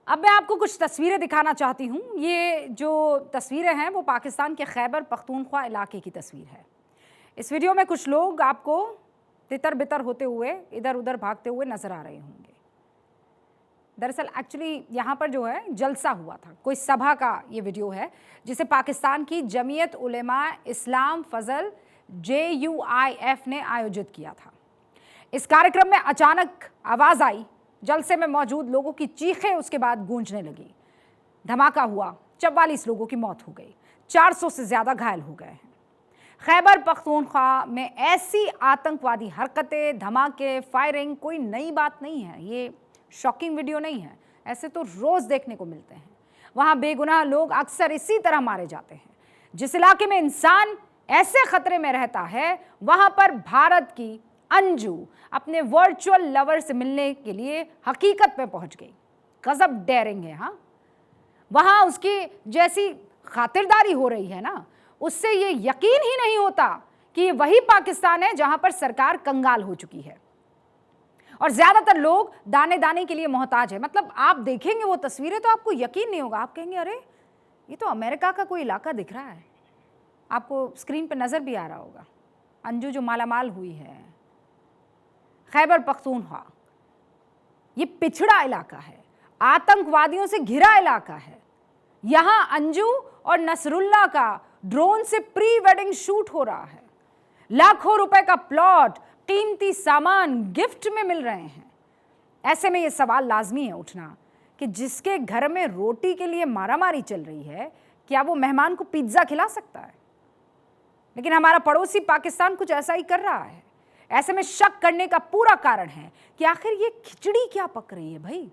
अब मैं आपको कुछ तस्वीरें दिखाना चाहती हूँ। ये जो तस्वीरें हैं वो पाकिस्तान के खैबर पख्तूनख्वा इलाके की तस्वीर है। इस वीडियो में कुछ लोग आपको तितर बितर होते हुए इधर उधर भागते हुए नजर आ रहे होंगे। दरअसल एक्चुअली यहाँ पर जो है जलसा हुआ था, कोई सभा का ये वीडियो है जिसे पाकिस्तान की जमीयत उलेमा इस्लाम फजल JUIF ने आयोजित किया था। इस कार्यक्रम में अचानक आवाज आई, जलसे में मौजूद लोगों की चीखें उसके बाद गूंजने लगी। धमाका हुआ, 44 लोगों की मौत हो गई, 400 से ज्यादा घायल हो गए हैं। खैबर पख्तूनख्वा में ऐसी आतंकवादी हरकतें, धमाके, फायरिंग कोई नई बात नहीं है, ये शॉकिंग वीडियो नहीं है, ऐसे तो रोज देखने को मिलते हैं। वहां बेगुनाह लोग अक्सर इसी तरह मारे जाते हैं। जिस इलाके में इंसान ऐसे खतरे में रहता है, वहां पर भारत की अंजू अपने वर्चुअल लवर से मिलने के लिए हकीकत में पहुंच गई। गजब डेयरिंग है। हाँ, वहां उसकी जैसी खातिरदारी हो रही है ना, उससे ये यकीन ही नहीं होता कि ये वही पाकिस्तान है जहां पर सरकार कंगाल हो चुकी है और ज्यादातर लोग दाने दाने के लिए मोहताज है। मतलब आप देखेंगे वो तस्वीरें तो आपको यकीन नहीं होगा, आप कहेंगे अरे ये तो अमेरिका का कोई इलाका दिख रहा है। आपको स्क्रीन पर नजर भी आ रहा होगा अंजू जो मालामाल हुई है। खैबर पख्तूनख्वा ये पिछड़ा इलाका है, आतंकवादियों से घिरा इलाका है। यहां अंजू और नसरुल्लाह का ड्रोन से प्री वेडिंग शूट हो रहा है। लाखों रुपए का प्लॉट, कीमती सामान गिफ्ट में मिल रहे हैं। ऐसे में यह सवाल लाजमी है उठना कि जिसके घर में रोटी के लिए मारामारी चल रही है, क्या वो मेहमान को पिज्जा खिला सकता है? लेकिन हमारा पड़ोसी पाकिस्तान कुछ ऐसा ही कर रहा है। ऐसे में शक करने का पूरा कारण है कि आखिर ये खिचड़ी क्या पक रही है भाई?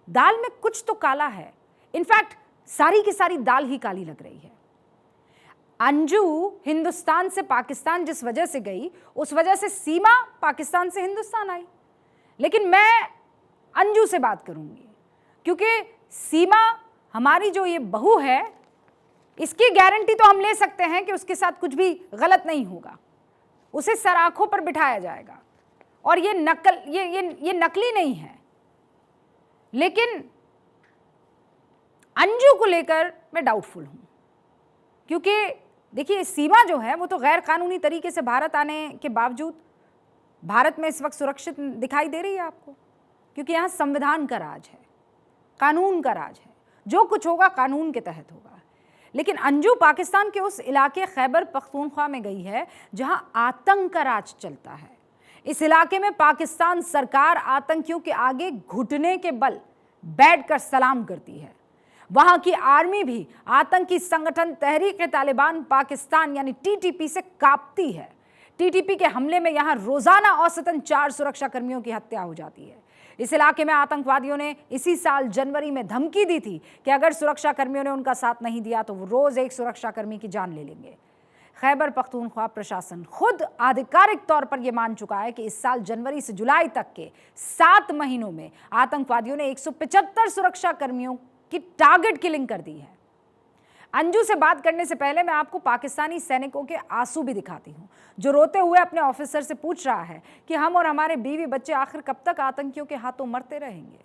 दाल में कुछ तो काला है। इनफैक्ट सारी की सारी दाल ही काली लग रही है। अंजू हिंदुस्तान से पाकिस्तान जिस वजह से गई, उस वजह से सीमा पाकिस्तान से हिंदुस्तान आई। लेकिन मैं अंजू से बात करूंगी क्योंकि सीमा हमारी जो ये बहू है, इसकी गारंटी तो हम ले सकते हैं कि उसके साथ कुछ भी गलत नहीं होगा। उसे सराखों पर बिठाया जाएगा और ये नकली नहीं है। लेकिन अंजू को लेकर मैं डाउटफुल हूं क्योंकि देखिए सीमा जो है वो तो गैर कानूनी तरीके से भारत आने के बावजूद भारत में इस वक्त सुरक्षित दिखाई दे रही है आपको, क्योंकि यहां संविधान का राज है, कानून का राज है। जो कुछ होगा कानून के तहत होगा। लेकिन अंजू पाकिस्तान के उस इलाके खैबर पख्तूनख्वा में गई है जहां आतंक का राज चलता है। इस इलाके में पाकिस्तान सरकार आतंकियों के आगे घुटने के बल बैठकर सलाम करती है। वहां की आर्मी भी आतंकी संगठन तहरीक-ए-तालिबान पाकिस्तान यानी TTP से कांपती है। TTP के हमले में यहां रोजाना औसतन 4 सुरक्षा कर्मियों की हत्या हो जाती है। इस इलाके में आतंकवादियों ने इसी साल जनवरी में धमकी दी थी कि अगर सुरक्षा कर्मियों ने उनका साथ नहीं दिया तो वो रोज एक सुरक्षा कर्मी की जान ले लेंगे। खैबर पख्तूनख्वा प्रशासन खुद आधिकारिक तौर पर यह मान चुका है कि इस साल जनवरी से जुलाई तक के 7 महीनों में आतंकवादियों ने 175 सुरक्षा कर्मियों की टारगेट किलिंग कर दी है। अंजू से बात करने से पहले मैं आपको पाकिस्तानी सैनिकों के आंसू भी दिखाती हूं, जो रोते हुए अपने ऑफिसर से पूछ रहा है कि हम और हमारे बीवी बच्चे आखिर कब तक आतंकियों के हाथों मरते रहेंगे।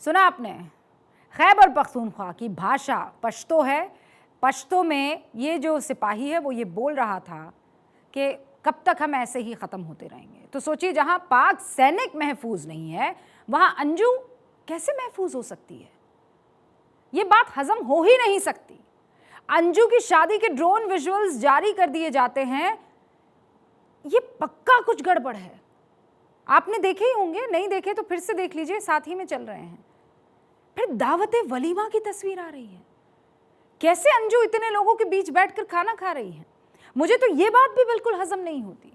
सुना आपने, खैबर पख्तूनख्वा की भाषा पश्तो है। पश्तो में ये जो सिपाही है वो ये बोल रहा था कि कब तक हम ऐसे ही ख़त्म होते रहेंगे। तो सोचिए, जहां पाक सैनिक महफूज नहीं है वहां अंजू कैसे महफूज हो सकती है? ये बात हजम हो ही नहीं सकती। अंजू की शादी के ड्रोन विजुअल्स जारी कर दिए जाते हैं, ये पक्का कुछ गड़बड़ है। आपने देखे ही होंगे, नहीं देखे तो फिर से देख लीजिए, साथ ही में चल रहे हैं। फिर दावते वलीमा की तस्वीर आ रही है। कैसे अंजू इतने लोगों के बीच बैठकर खाना खा रही है? मुझे तो ये बात भी बिल्कुल हजम नहीं होती।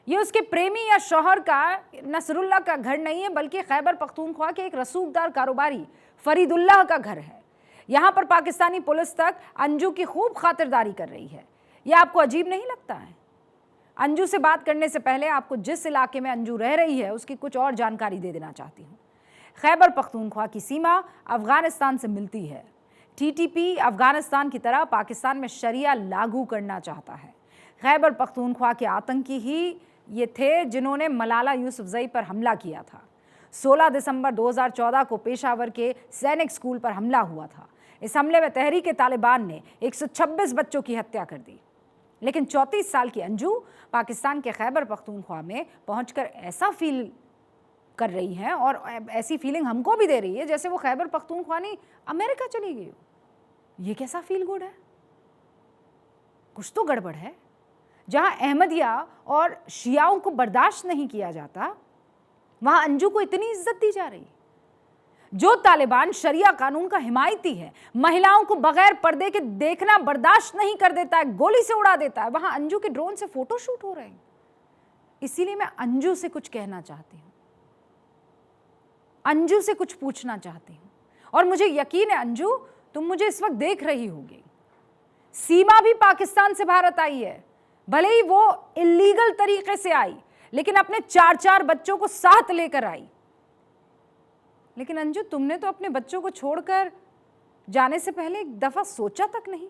ये उसके प्रेमी या शौहर का, नसरुल्लाह का घर नहीं है, बल्कि खैबर पख्तूनख्वा के एक रसूखदार कारोबारी फरीदुल्लाह का घर है। यहां पर पाकिस्तानी पुलिस तक अंजू की खूब खातिरदारी कर रही है। यह आपको अजीब नहीं लगता है? अंजू से बात करने से पहले आपको जिस इलाके में अंजू रह रही है उसकी कुछ और जानकारी दे देना चाहती हूँ। खैबर पख्तूनख्वा की सीमा अफगानिस्तान से मिलती है। टीटीपी अफगानिस्तान की तरह पाकिस्तान में शरिया लागू करना चाहता है। खैबर पख्तूनख्वा के आतंकी ही ये थे जिन्होंने मलाला यूसुफजई पर हमला किया था। 16 दिसंबर 2014 को पेशावर के सैनिक स्कूल पर हमला हुआ था। इस हमले में तहरीक तालिबान ने 126 बच्चों की हत्या कर दी। लेकिन 34 साल की अंजू पाकिस्तान के खैबर पख्तूनख्वा में पहुंचकर ऐसा फील कर रही हैं और ऐसी फीलिंग हमको भी दे रही है जैसे वो खैबर पख्तूनख्वा नहीं अमेरिका चली गई हो। ये कैसा फील गुड है? कुछ तो गड़बड़ है। जहां अहमदिया और शियाओं को बर्दाश्त नहीं किया जाता, वहां अंजू को इतनी इज्जत दी जा रही है। जो तालिबान शरिया कानून का हिमायती है, महिलाओं को बगैर पर्दे के देखना बर्दाश्त नहीं कर देता है, गोली से उड़ा देता है, वहां अंजू के ड्रोन से फोटो शूट हो रहे हैं। इसीलिए मैं अंजू से कुछ कहना चाहती हूं, अंजू से कुछ पूछना चाहती हूं। और मुझे यकीन है अंजू, तुम मुझे इस वक्त देख रही होगी। सीमा भी पाकिस्तान से भारत आई है, भले ही वो इलीगल तरीके से आई, लेकिन अपने 4-4 बच्चों को साथ लेकर आई। लेकिन अंजू, तुमने तो अपने बच्चों को छोड़कर जाने से पहले एक दफा सोचा तक नहीं।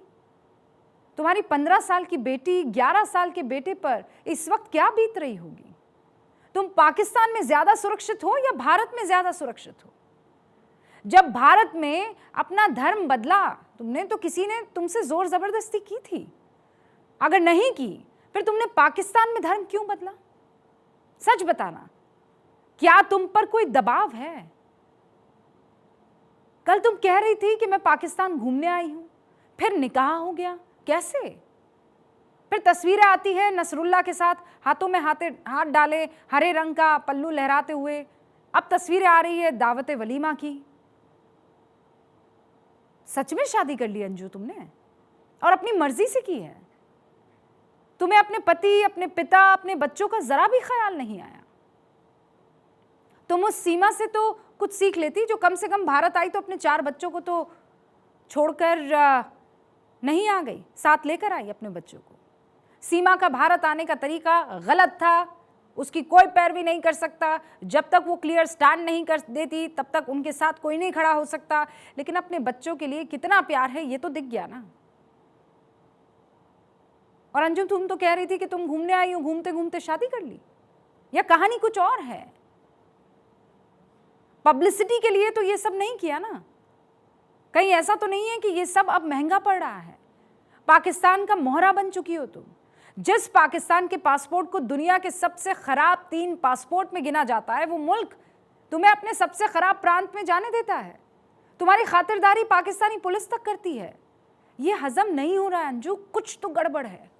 तुम्हारी 15 साल की बेटी, 11 साल के बेटे पर इस वक्त क्या बीत रही होगी? तुम पाकिस्तान में ज्यादा सुरक्षित हो या भारत में ज्यादा सुरक्षित हो? जब भारत में अपना धर्म बदला तुमने, तो किसी ने तुमसे जोर जबरदस्ती की थी? अगर नहीं की, फिर तुमने पाकिस्तान में धर्म क्यों बदला? सच बताना, क्या तुम पर कोई दबाव है? कल तुम कह रही थी कि मैं पाकिस्तान घूमने आई हूं, फिर निकाह हो गया, कैसे? फिर तस्वीरें आती है नसरुल्लाह के साथ हाथों में हाथ डाले, हरे रंग का पल्लू लहराते हुए। अब तस्वीरें आ रही है दावत वलीमा की। सच में शादी कर ली अंजू तुमने, और अपनी मर्जी से की है। तुम्हें अपने पति, अपने पिता, अपने बच्चों का जरा भी ख्याल नहीं आया। तुम उस सीमा से तो कुछ सीख लेती, जो कम से कम भारत आई तो अपने 4 बच्चों को तो छोड़कर नहीं आ गई, साथ लेकर आई अपने बच्चों को। सीमा का भारत आने का तरीका गलत था, उसकी कोई पैरवी नहीं कर सकता। जब तक वो क्लियर स्टैंड नहीं कर देती तब तक उनके साथ कोई नहीं खड़ा हो सकता। लेकिन अपने बच्चों के लिए कितना प्यार है ये तो दिख गया ना। और अंजुम, तुम तो कह रही थी कि तुम घूमने आई हो, घूमते घूमते शादी कर ली, या कहानी कुछ और है? पब्लिसिटी के लिए तो ये सब नहीं किया ना? कहीं ऐसा तो नहीं है कि ये सब अब महंगा पड़ रहा है? पाकिस्तान का मोहरा बन चुकी हो तुम। जिस पाकिस्तान के पासपोर्ट को दुनिया के सबसे खराब 3 पासपोर्ट में गिना जाता है, वो मुल्क तुम्हें अपने सबसे खराब प्रांत में जाने देता है। तुम्हारी खातिरदारी पाकिस्तानी पुलिस तक करती है। ये हजम नहीं हो रहा है अंजू, कुछ तो गड़बड़ है।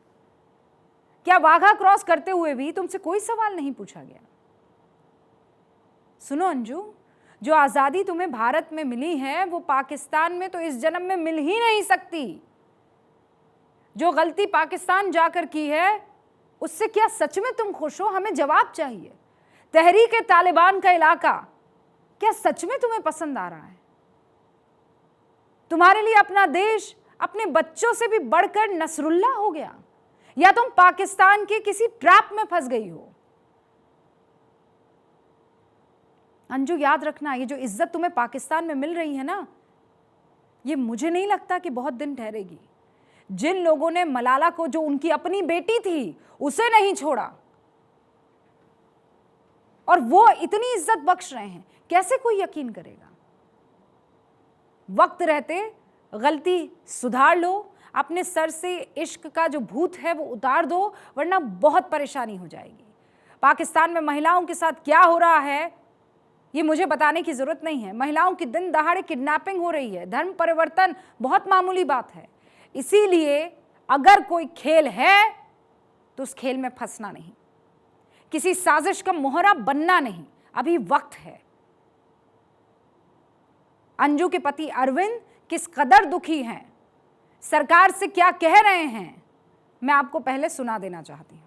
क्या वाघा क्रॉस करते हुए भी तुमसे कोई सवाल नहीं पूछा गया? सुनो अंजू, जो आज़ादी तुम्हें भारत में मिली है वो पाकिस्तान में तो इस जन्म में मिल ही नहीं सकती। जो गलती पाकिस्तान जाकर की है उससे क्या सच में तुम खुश हो? हमें जवाब चाहिए। तहरीक तालिबान का इलाका क्या सच में तुम्हें पसंद आ रहा है? तुम्हारे लिए अपना देश अपने बच्चों से भी बढ़कर नसरुल्लाह हो गया, या तुम पाकिस्तान के किसी ट्रैप में फंस गई हो? अंजू, याद रखना, ये जो इज्जत तुम्हें पाकिस्तान में मिल रही है ना, ये मुझे नहीं लगता कि बहुत दिन ठहरेगी। जिन लोगों ने मलाला को, जो उनकी अपनी बेटी थी, उसे नहीं छोड़ा और वो इतनी इज्जत बख्श रहे हैं, कैसे कोई यकीन करेगा? वक्त रहते गलती सुधार लो, अपने सर से इश्क का जो भूत है वो उतार दो, वरना बहुत परेशानी हो जाएगी। पाकिस्तान में महिलाओं के साथ क्या हो रहा है ये मुझे बताने की जरूरत नहीं है। महिलाओं की दिन दहाड़े किडनैपिंग हो रही है, धर्म परिवर्तन बहुत मामूली बात है। इसीलिए अगर कोई खेल है तो उस खेल में फंसना नहीं, किसी साजिश का मोहरा बनना नहीं, अभी वक्त है। अंजू के पति अरविंद किस कदर दुखी हैं, सरकार से क्या कह रहे हैं, मैं आपको पहले सुना देना चाहती हूं।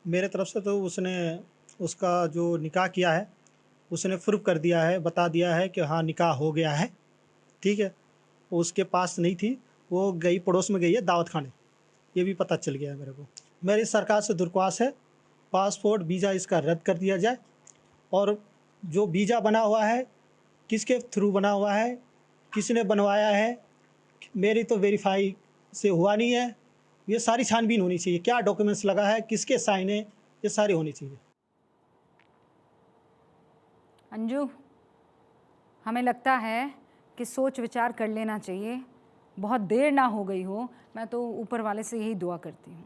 मेरे तरफ से तो उसने उसका जो निकाह किया है उसने प्रूफ कर दिया है, बता दिया है कि हाँ निकाह हो गया है, ठीक है। वो उसके पास नहीं थी, वो गई पड़ोस में गई है दावत खाने, ये भी पता चल गया है मेरे को। मेरी सरकार से दरख्वास्त है, पासपोर्ट वीज़ा इसका रद्द कर दिया जाए, और जो वीज़ा बना हुआ है किसके थ्रू बना हुआ है, किसने बनवाया है, मेरी तो वेरीफाई से हुआ नहीं है। ये सारी छानबीन होनी चाहिए, क्या डॉक्यूमेंट्स लगा है, किसके साइन है, ये सारी होनी चाहिए। अंजू, हमें लगता है कि सोच विचार कर लेना चाहिए, बहुत देर ना हो गई हो। मैं तो ऊपर वाले से यही दुआ करती हूँ।